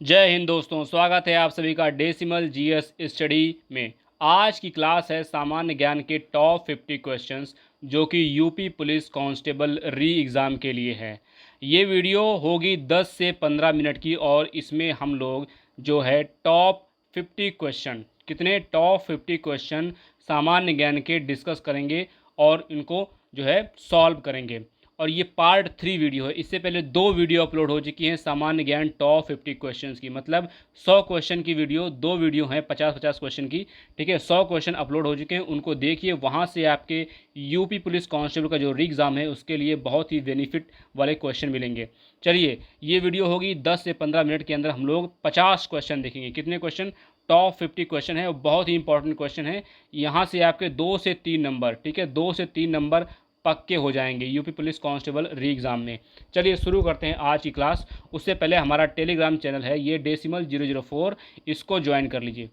जय हिंद दोस्तों, स्वागत है आप सभी का डेसिमल जीएस स्टडी में। आज की क्लास है सामान्य ज्ञान के टॉप 50 क्वेश्चंस जो कि यूपी पुलिस कांस्टेबल री एग्ज़ाम के लिए है। ये वीडियो होगी 10 से 15 मिनट की और इसमें हम लोग जो है टॉप 50 क्वेश्चन टॉप 50 क्वेश्चन सामान्य ज्ञान के डिस्कस करेंगे और इनको जो है सॉल्व करेंगे। और ये पार्ट 3 वीडियो है। इससे पहले 2 वीडियो अपलोड हो चुकी हैं सामान्य ज्ञान टॉप 50 क्वेश्चंस की, मतलब 100 क्वेश्चन की वीडियो, 2 वीडियो हैं 50-50 क्वेश्चन की। ठीक है, 100 क्वेश्चन अपलोड हो चुके हैं, उनको देखिए। वहाँ से आपके यूपी पुलिस कांस्टेबल का जो री एग्ज़ाम है उसके लिए बहुत ही बेनिफिट वाले क्वेश्चन मिलेंगे। चलिए, ये वीडियो होगी 10 से 15 मिनट के अंदर हम लोग 50 क्वेश्चन देखेंगे। कितने क्वेश्चन? टॉप 50 क्वेश्चन है और बहुत ही इंपॉर्टेंट क्वेश्चन है। यहाँ से आपके 2 से 3 नंबर, ठीक है, 2 से 3 नंबर पक्के हो जाएंगे यूपी पुलिस कांस्टेबल री एग्ज़ाम में। चलिए शुरू करते हैं आज की क्लास। उससे पहले हमारा टेलीग्राम चैनल है ये डेसिमल 004, इसको ज्वाइन कर लीजिए।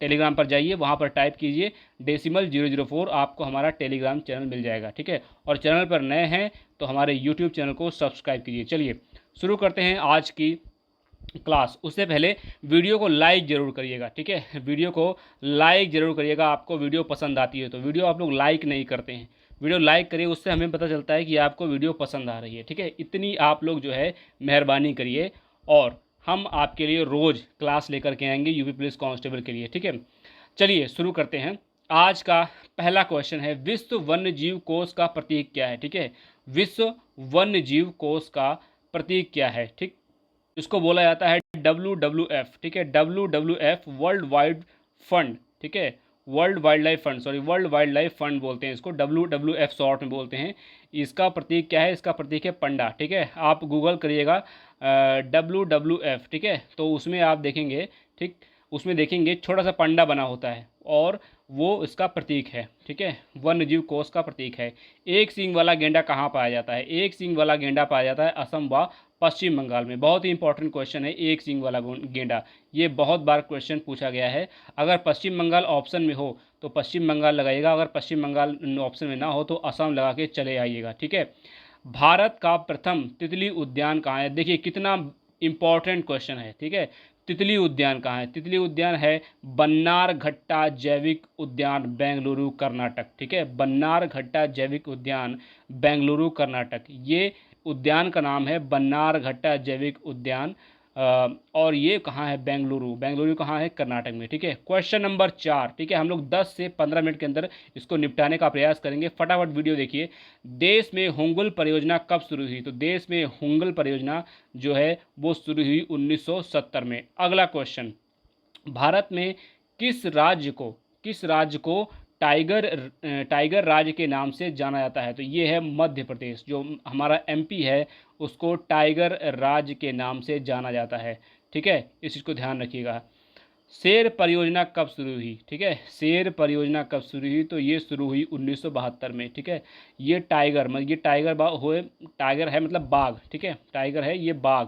टेलीग्राम पर जाइए, वहाँ पर टाइप कीजिए डेसिमल 004, आपको हमारा टेलीग्राम चैनल मिल जाएगा। ठीक है, और चैनल पर नए हैं तो हमारे यूट्यूब चैनल को सब्सक्राइब कीजिए। चलिए शुरू करते हैं आज की क्लास। उससे पहले वीडियो को लाइक ज़रूर करिएगा। ठीक है, वीडियो को लाइक ज़रूर करिएगा। आपको वीडियो पसंद आती है तो वीडियो आप लोग लाइक नहीं करते हैं, वीडियो लाइक करिए, उससे हमें पता चलता है कि आपको वीडियो पसंद आ रही है। ठीक है, इतनी आप लोग जो है मेहरबानी करिए और हम आपके लिए रोज़ क्लास लेकर के आएंगे यूपी पुलिस कांस्टेबल के लिए। ठीक है, चलिए शुरू करते हैं। आज का पहला क्वेश्चन है, विश्व वन्य जीव कोष का प्रतीक क्या है? ठीक है, विश्व वन्य जीव कोष का प्रतीक क्या है? ठीक, इसको बोला जाता है WWF। ठीक है, WWF वर्ल्ड वाइड फंड। ठीक है, world wild life fund, sorry, world wild life fund बोलते हैं इसको, WWF शॉर्ट में बोलते हैं। इसका प्रतीक क्या है? इसका प्रतीक है पंडा। ठीक है, आप गूगल करिएगा WWF, ठीक है, तो उसमें आप देखेंगे, ठीक, उसमें देखेंगे छोटा सा पंडा बना होता है और वो इसका प्रतीक है। ठीक है, वन्य जीव कोष का प्रतीक है। एक सींग वाला गेंडा कहाँ पाया जाता है? एक सींग वाला गेंडा पाया जाता है असम व पश्चिम बंगाल में। बहुत ही इंपॉर्टेंट क्वेश्चन है एक सींग वाला गेंडा, ये बहुत बार क्वेश्चन पूछा गया है। अगर पश्चिम बंगाल ऑप्शन में हो तो पश्चिम बंगाल लगाइएगा, अगर पश्चिम बंगाल ऑप्शन में ना हो तो असम लगा के चले आइएगा। ठीक है, भारत का प्रथम तितली उद्यान कहाँ है? देखिए कितना इंपॉर्टेंट क्वेश्चन है। ठीक है, तितली उद्यान कहाँ है? तितली उद्यान है बन्नारघट्टा जैविक उद्यान, बेंगलुरु कर्नाटक। ठीक है, बन्नारघट्टा जैविक उद्यान, बेंगलुरु कर्नाटक। ये उद्यान का नाम है बन्नारघट्टा जैविक उद्यान। और ये कहाँ है? बेंगलुरु। बेंगलुरु कहाँ है? कर्नाटक में। ठीक है, क्वेश्चन नंबर 4। ठीक है, हम लोग 10 से 15 मिनट के अंदर इसको निपटाने का प्रयास करेंगे। फटाफट वीडियो देखिए। देश में होंगुल परियोजना कब शुरू हुई? तो देश में होंगुल परियोजना जो है वो शुरू हुई 1970 में। अगला क्वेश्चन, भारत में किस राज्य को टाइगर राज्य के नाम से जाना जाता है? तो ये है मध्य प्रदेश, जो हमारा MP है उसको टाइगर राज्य के नाम से जाना जाता है। ठीक है, इस चीज़ को ध्यान रखिएगा। शेर परियोजना कब शुरू हुई? ठीक है, शेर परियोजना कब शुरू हुई? तो ये शुरू हुई 1972 में। ठीक है, ये टाइगर मतलब ये टाइगर है मतलब बाघ। ठीक है, टाइगर है ये बाघ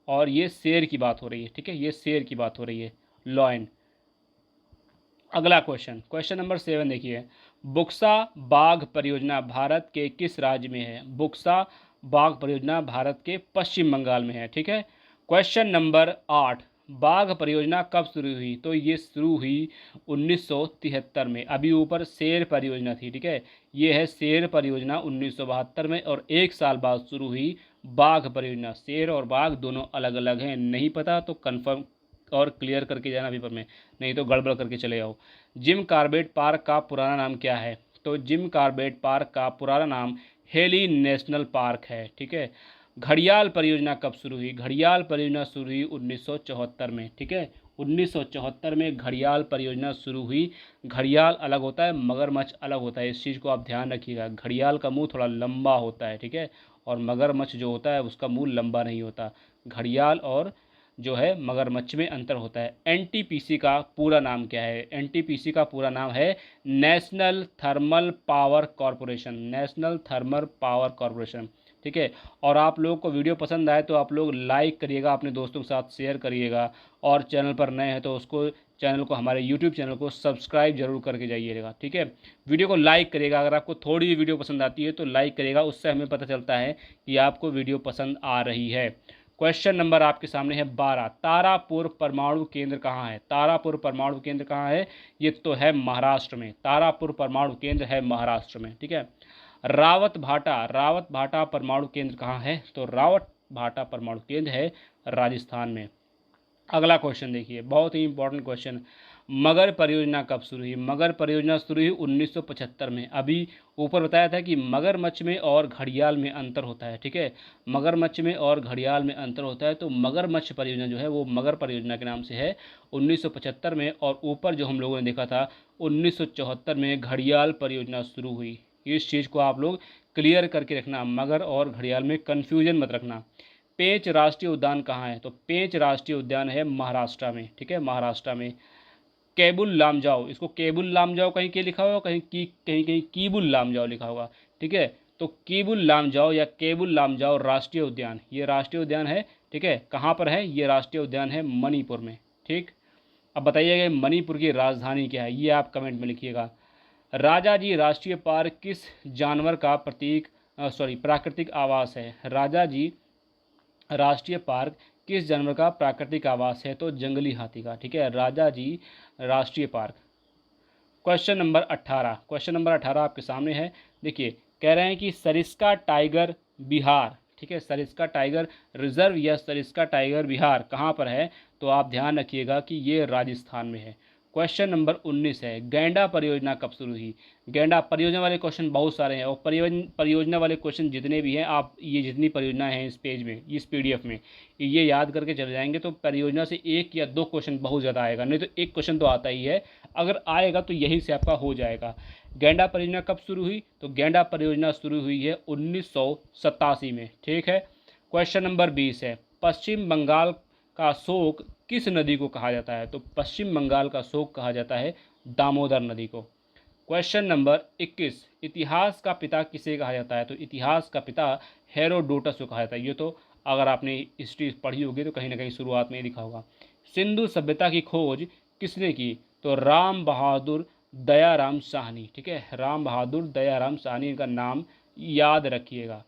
और ये शेर की बात हो रही है। ठीक है, ये शेर की बात हो रही है, लॉयन। अगला क्वेश्चन, क्वेश्चन नंबर 7 देखिए। बुक्सा बाघ परियोजना भारत के किस राज्य में है? बुक्सा बाघ परियोजना भारत के पश्चिम बंगाल में है। ठीक है, क्वेश्चन नंबर 8, बाघ परियोजना कब शुरू हुई? तो ये शुरू हुई 1973 में। अभी ऊपर शेर परियोजना थी। ठीक है, ये है शेर परियोजना 1972 में, और 1 साल बाद शुरू हुई बाघ परियोजना। शेर और बाघ दोनों अलग अलग हैं, नहीं पता तो कंफर्म और क्लियर करके जाना पेपर में, नहीं तो गड़बड़ करके चले जाओ। जिम कॉर्बेट पार्क का पुराना नाम क्या है? तो जिम कॉर्बेट पार्क का पुराना नाम हेली नेशनल पार्क है। ठीक है, घड़ियाल परियोजना कब शुरू हुई? घड़ियाल परियोजना शुरू हुई 1974 में। ठीक है, 1974 में घड़ियाल परियोजना शुरू हुई। घड़ियाल अलग होता है, मगरमच्छ अलग होता है, इस चीज़ को आप ध्यान रखिएगा। घड़ियाल का मुंह थोड़ा लंबा होता है। ठीक है, और मगरमच्छ जो होता है उसका मुंह लंबा नहीं होता। घड़ियाल और जो है मगरमच्छ में अंतर होता है। NTPC का पूरा नाम क्या है? NTPC का पूरा नाम है national thermal power corporation, national thermal power corporation. ठीक है, और आप लोगों को वीडियो पसंद आए तो आप लोग लाइक करिएगा, अपने दोस्तों के साथ शेयर करिएगा, और चैनल पर नए हैं तो उसको चैनल को, हमारे यूट्यूब चैनल को सब्सक्राइब जरूर करके जाइएगा। ठीक है, वीडियो को लाइक करिएगा, अगर आपको थोड़ी भी वीडियो पसंद आती है तो लाइक करिएगा, उससे हमें पता चलता है कि आपको वीडियो पसंद आ रही है। क्वेश्चन नंबर आपके सामने है 12, तारापुर परमाणु केंद्र कहाँ है? तारापुर परमाणु केंद्र कहाँ है? ये तो है महाराष्ट्र में। तारापुर परमाणु केंद्र है महाराष्ट्र में, ठीक है। रावत भाटा परमाणु केंद्र कहाँ है? तो रावत भाटा परमाणु केंद्र है राजस्थान में। अगला क्वेश्चन देखिए, बहुत ही इंपॉर्टेंट क्वेश्चन। मगर परियोजना कब शुरू हुई? मगर परियोजना शुरू हुई 1975 में। अभी ऊपर बताया था कि मगरमच्छ में और घड़ियाल में अंतर होता है, ठीक है। मगरमच्छ में और घड़ियाल में अंतर होता है, तो मगरमच्छ परियोजना जो है वो मगर परियोजना के नाम से है 1975 में, और ऊपर जो हम लोगों ने देखा था 1974 में घड़ियाल परियोजना शुरू हुई। इस चीज़ को आप लोग क्लियर करके रखना, मगर और घड़ियाल में कन्फ्यूजन मत रखना। पेंच राष्ट्रीय उद्यान कहाँ है? तो पेंच राष्ट्रीय उद्यान है महाराष्ट्र में, ठीक है, महाराष्ट्र में। केबुल लामजाओ, इसको केबुल लामजाओ कहीं के लिखा होगा, कहीं कीबुल लामजाओ लिखा होगा, ठीक है। तो कीबुल लामजाओ या केबुल लामजाओ राष्ट्रीय उद्यान, ये राष्ट्रीय उद्यान है, ठीक है। कहाँ पर है? ये राष्ट्रीय उद्यान है मणिपुर में, ठीक। अब बताइएगा मणिपुर की राजधानी क्या है, ये आप कमेंट में लिखिएगा। राजाजी राष्ट्रीय पार्क किस जानवर का प्राकृतिक आवास है? राजाजी राष्ट्रीय पार्क किस जानवर का प्राकृतिक आवास है? तो जंगली हाथी का, ठीक है, राजाजी राष्ट्रीय पार्क। क्वेश्चन नंबर 18 आपके सामने है। देखिए, कह रहे हैं कि सरिस्का टाइगर बिहार, ठीक है, सरिस्का टाइगर रिजर्व या सरिस्का टाइगर बिहार कहाँ पर है? तो आप ध्यान रखिएगा कि ये राजस्थान में है। क्वेश्चन नंबर 19 है, गैंडा परियोजना कब शुरू हुई? गैंडा परियोजना वाले क्वेश्चन बहुत सारे हैं, और परियोजना वाले क्वेश्चन जितने भी हैं, आप ये जितनी परियोजना है इस पेज में, इस PDF में, ये याद करके चले जाएंगे तो परियोजना से 1 या 2 क्वेश्चन बहुत ज़्यादा आएगा, नहीं तो 1 क्वेश्चन तो आता ही है। अगर आएगा तो यहीं से आपका हो जाएगा। गैंडा परियोजना कब शुरू हुई? तो गैंडा परियोजना शुरू हुई है 1987 में, ठीक है। क्वेश्चन नंबर 20 है, पश्चिम बंगाल का शोक किस नदी को कहा जाता है? तो पश्चिम बंगाल का शोक कहा जाता है दामोदर नदी को। क्वेश्चन नंबर 21, इतिहास का पिता किसे कहा जाता है? तो इतिहास का पिता हेरोडोटस को कहा जाता है। ये तो अगर आपने हिस्ट्री पढ़ी होगी तो कहीं ना कहीं शुरुआत में ही लिखा होगा। सिंधु सभ्यता की खोज किसने की? तो राम बहादुर दयाराम साहनी, ठीक है, राम बहादुर दयाराम साहनी, इनका नाम याद रखिएगा।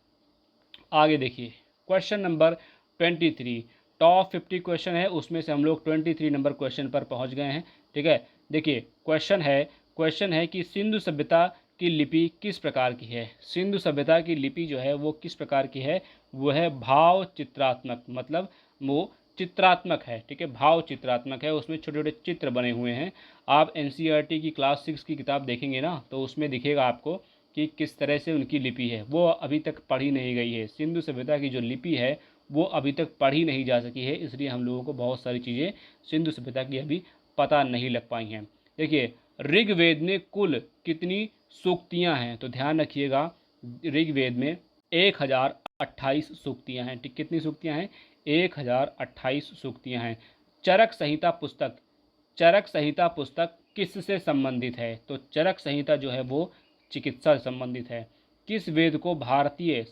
आगे देखिए, क्वेश्चन नंबर 23, टॉप 50 क्वेश्चन है, उसमें से हम लोग 23 नंबर क्वेश्चन पर पहुंच गए हैं, ठीक है। देखिए, क्वेश्चन है कि सिंधु सभ्यता की लिपि किस प्रकार की है? सिंधु सभ्यता की लिपि जो है वो किस प्रकार की है? वो है भाव चित्रात्मक, मतलब वो चित्रात्मक है, ठीक है, भाव चित्रात्मक है, उसमें छोटे छोटे चित्र बने हुए हैं। आप NCERT की क्लास 6 की किताब देखेंगे ना, तो उसमें दिखेगा आपको कि किस तरह से उनकी लिपि है, वो अभी तक पढ़ी नहीं गई है। सिंधु सभ्यता की जो लिपि है वो अभी तक पढ़ी नहीं जा सकी है, इसलिए हम लोगों को बहुत सारी चीज़ें सिंधु सभ्यता की अभी पता नहीं लग पाई हैं। देखिए, ऋग्वेद में कुल कितनी सूक्तियाँ हैं? तो ध्यान रखिएगा, ऋग्वेद में 1028 सूक्तियाँ हैं, ठीक, कितनी सूक्तियाँ हैं? 1028 सूक्तियाँ हैं। चरक संहिता पुस्तक किससे संबंधित है? तो चरक संहिता जो है वो चिकित्सा से संबंधित है। किस वेद को भारतीय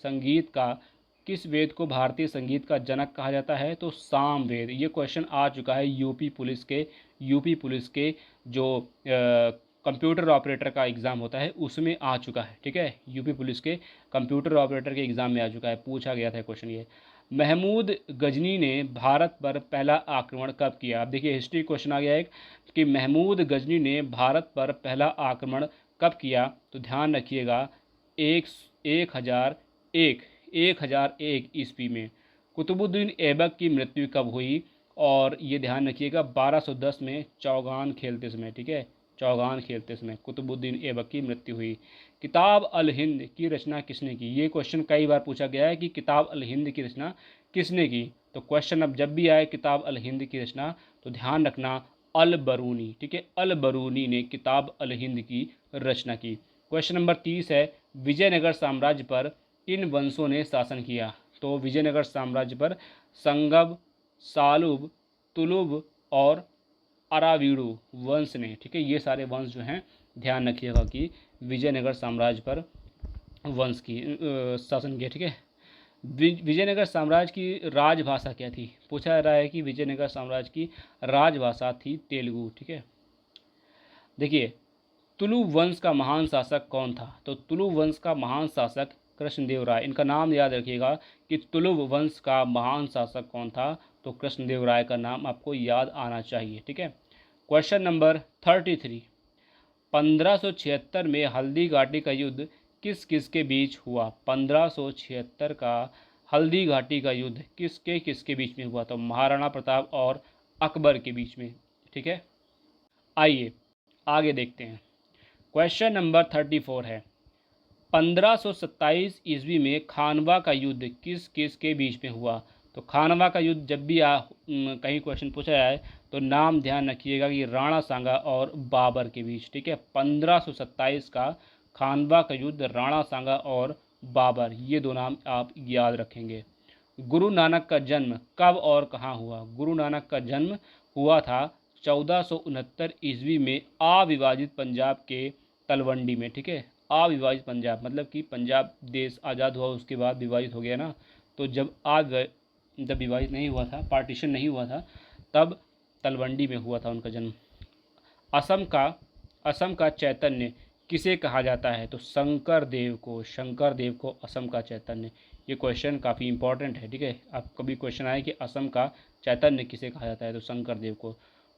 संगीत का जनक कहा जाता है? तो साम वेद। ये क्वेश्चन आ चुका है यूपी पुलिस के जो कंप्यूटर ऑपरेटर का एग्ज़ाम होता है उसमें आ चुका है, ठीक है, यूपी पुलिस के कंप्यूटर ऑपरेटर के एग्ज़ाम में आ चुका है, पूछा गया था क्वेश्चन ये। महमूद गजनी ने भारत पर पहला आक्रमण कब किया? अब देखिए, हिस्ट्री क्वेश्चन आ गया एक कि महमूद गजनी ने भारत पर पहला आक्रमण कब किया? तो ध्यान रखिएगा, 1001 ईस्वी में। कुतुबुद्दीन ऐबक की मृत्यु कब हुई? और ये ध्यान रखिएगा 1210 में चौगान खेलते समय, ठीक है, चौगान खेलते समय कुतुबुद्दीन ऐबक की मृत्यु हुई। किताब अल हिंद की रचना किसने की? ये क्वेश्चन कई बार पूछा गया है कि किताब अल हिंद की रचना किसने की? तो क्वेश्चन अब जब भी आए किताब अल हिंद की रचना, तो ध्यान रखना अल बरूनी, ठीक है, अल बरूनी ने किताब अल हिंद की रचना की। क्वेश्चन नंबर 30 है, विजयनगर साम्राज्य पर किन वंशों ने शासन किया? तो विजयनगर साम्राज्य पर संगब, सालुब, तुलुब और अरावीडू वंश ने, ठीक है, ये सारे वंश जो हैं ध्यान रखिएगा कि विजयनगर साम्राज्य पर वंश की शासन किया, ठीक है। विजयनगर साम्राज्य की राजभाषा क्या थी? पूछा जा रहा है कि विजयनगर साम्राज्य की राजभाषा थी तेलुगु, ठीक है। देखिए, तुलु वंश का महान शासक कौन था? तो तुलु वंश का महान शासक कृष्णदेव राय। इनका नाम याद रखिएगा कि तुलुव वंश का महान शासक कौन था, तो कृष्णदेव राय का नाम आपको याद आना चाहिए। ठीक है। क्वेश्चन नंबर 33, 1576 में हल्दी घाटी का युद्ध किस किस के बीच हुआ? 1576 का हल्दी घाटी का युद्ध किसके बीच में हुआ? तो महाराणा प्रताप और अकबर के बीच में। ठीक है, आइए आगे देखते हैं। क्वेश्चन नंबर 34 है, 1527 ईस्वी में खानवा का युद्ध किस किस के बीच में हुआ? तो खानवा का युद्ध जब भी कहीं क्वेश्चन पूछा जाए तो नाम ध्यान रखिएगा कि राणा सांगा और बाबर के बीच। ठीक है, 1527 का खानवा का युद्ध राणा सांगा और बाबर, ये दो नाम आप याद रखेंगे। गुरु नानक का जन्म कब और कहाँ हुआ? गुरु नानक का जन्म हुआ था 1469 ईस्वी में अविभाजित पंजाब के तलवंडी में। ठीक है, अविभाजित पंजाब मतलब कि पंजाब देश आज़ाद हुआ उसके बाद विभाजित हो गया ना, तो जब विभाजित नहीं हुआ था, पार्टीशन नहीं हुआ था, तब तलवंडी में हुआ था उनका जन्म। असम का चैतन्य किसे कहा जाता है? तो शंकर देव को असम का चैतन्य। ये क्वेश्चन काफ़ी इंपॉर्टेंट है। ठीक है, आप कभी क्वेश्चन आए कि असम का चैतन्य किसे कहा जाता है, तो शंकर देव को।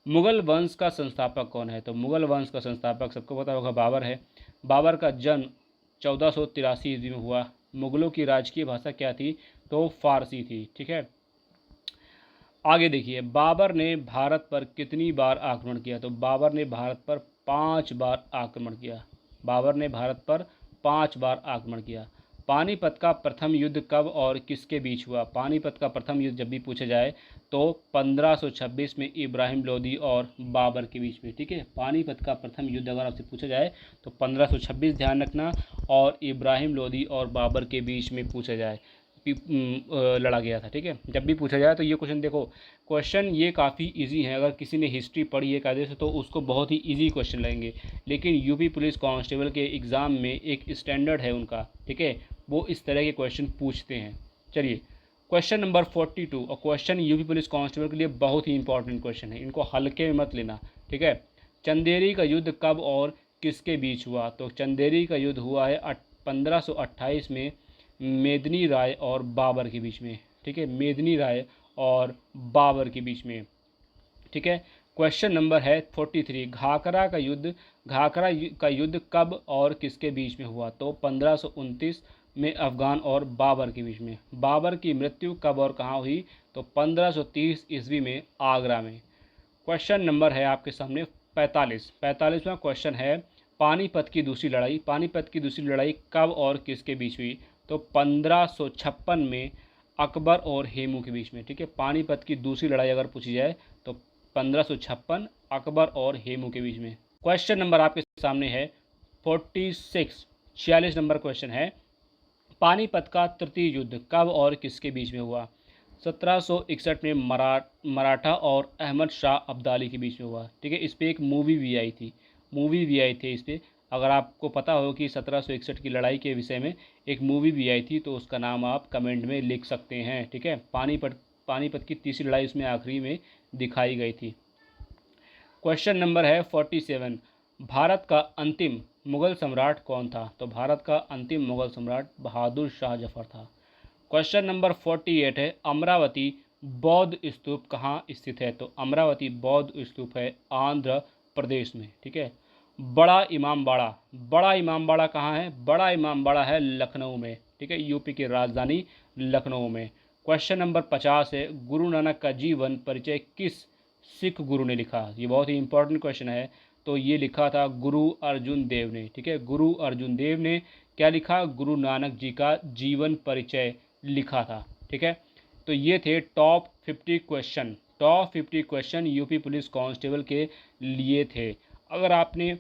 मुगल वंश का संस्थापक कौन है? तो मुगल वंश का संस्थापक सबको पता होगा, बाबर है। बाबर का जन्म 1483 ईस्वी में हुआ। मुगलों की राजकीय भाषा क्या थी? तो फारसी थी। ठीक है, आगे देखिए, बाबर ने भारत पर कितनी बार आक्रमण किया? तो बाबर ने भारत पर 5 बार आक्रमण किया। बाबर ने भारत पर 5 बार आक्रमण किया। पानीपत का प्रथम युद्ध कब और किसके बीच हुआ? पानीपत का प्रथम युद्ध जब भी पूछा जाए तो 1526 में इब्राहिम लोदी और बाबर के बीच में। ठीक है, पानीपत का प्रथम युद्ध अगर आपसे पूछा जाए तो 1526 ध्यान रखना, और इब्राहिम लोदी और बाबर के बीच में पूछा जाए लड़ा गया था। ठीक है, जब भी पूछा जाए तो ये क्वेश्चन देखो, क्वेश्चन ये काफ़ी इजी है। अगर किसी ने हिस्ट्री पढ़ी है कायदे से तो उसको बहुत ही इजी क्वेश्चन लगेंगे, लेकिन यूपी पुलिस कांस्टेबल के एग्ज़ाम में एक स्टैंडर्ड है उनका। ठीक है, वो इस तरह के क्वेश्चन पूछते हैं। चलिए, क्वेश्चन नंबर 42, और क्वेश्चन यूपी पुलिस कांस्टेबल के लिए बहुत ही इंपॉर्टेंट क्वेश्चन है, इनको हल्के में मत लेना। ठीक है, चंदेरी का युद्ध कब और किसके बीच हुआ? तो चंदेरी का युद्ध हुआ है 1528 में मेदिनी राय और बाबर के बीच में। ठीक है, मेदिनी राय और बाबर के बीच में। ठीक है, क्वेश्चन नंबर है 43, घाघरा का युद्ध कब और किसके बीच में हुआ? तो 1529 में अफगान और बाबर के बीच में। बाबर की मृत्यु कब और कहाँ हुई? तो 1530 ईस्वी में आगरा में। क्वेश्चन नंबर है आपके सामने 45वां क्वेश्चन है, पानीपत की दूसरी लड़ाई कब और किसके बीच हुई? तो 1556 में अकबर और हेमू के बीच में। ठीक है, पानीपत की दूसरी लड़ाई अगर पूछी जाए तो 1556 अकबर और हेमू के बीच में। क्वेश्चन नंबर आपके सामने है 46 नंबर क्वेश्चन है, पानीपत का तृतीय युद्ध कब और किसके बीच में हुआ? 1761 में मराठा और अहमद शाह अब्दाली के बीच में हुआ। ठीक है, इस पर एक मूवी भी आई थी इस पर। अगर आपको पता हो कि 1761 की लड़ाई के विषय में एक मूवी भी आई थी तो उसका नाम आप कमेंट में लिख सकते हैं। ठीक है, पानीपत की तीसरी लड़ाई उसमें आखिरी में दिखाई गई थी। क्वेश्चन नंबर है 47, भारत का अंतिम मुगल सम्राट कौन था? तो भारत का अंतिम मुगल सम्राट बहादुर शाह जफर था। क्वेश्चन नंबर 48 है, अमरावती बौद्ध स्तूप कहाँ स्थित है? तो अमरावती बौद्ध स्तूप है आंध्र प्रदेश में। ठीक है, बड़ा इमामबाड़ा कहाँ है? बड़ा इमामबाड़ा है लखनऊ में। ठीक है, यूपी की राजधानी लखनऊ में। क्वेश्चन नंबर 50 है, गुरु नानक का जीवन परिचय किस सिख गुरु ने लिखा? ये बहुत ही इंपॉर्टेंट क्वेश्चन है। तो ये लिखा था गुरु अर्जुन देव ने। ठीक है, गुरु अर्जुन देव ने क्या लिखा? गुरु नानक जी का जीवन परिचय लिखा था। ठीक है, तो ये थे top 50 question UP police constable के लिए थे। अगर आपने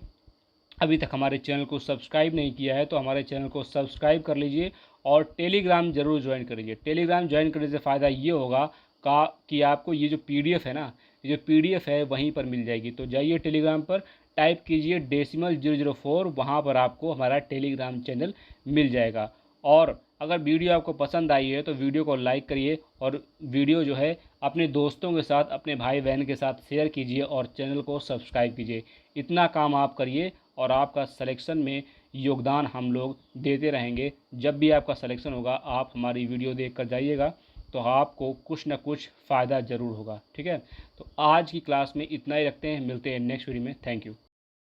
अभी तक हमारे चैनल को सब्सक्राइब नहीं किया है तो हमारे चैनल को सब्सक्राइब कर लीजिए और टेलीग्राम ज़रूर ज्वाइन कर लीजिए। टेलीग्राम ज्वाइन करने से फ़ायदा ये होगा कि आपको ये जो PDF है ना, ये जो PDF है वहीं पर मिल जाएगी। तो जाइए टेलीग्राम पर, टाइप कीजिए decimal004, वहाँ पर आपको हमारा टेलीग्राम चैनल मिल जाएगा। और अगर वीडियो आपको पसंद आई है तो वीडियो को लाइक करिए और वीडियो जो है अपने दोस्तों के साथ, अपने भाई बहन के साथ शेयर कीजिए और चैनल को सब्सक्राइब कीजिए। इतना काम आप करिए और आपका सिलेक्शन में योगदान हम लोग देते रहेंगे। जब भी आपका सिलेक्शन होगा आप हमारी वीडियो देख कर जाइएगा, तो आपको कुछ ना कुछ फ़ायदा ज़रूर होगा। ठीक है, तो आज की क्लास में इतना ही रखते हैं, मिलते हैं नेक्स्ट वीडियो में। Thank you.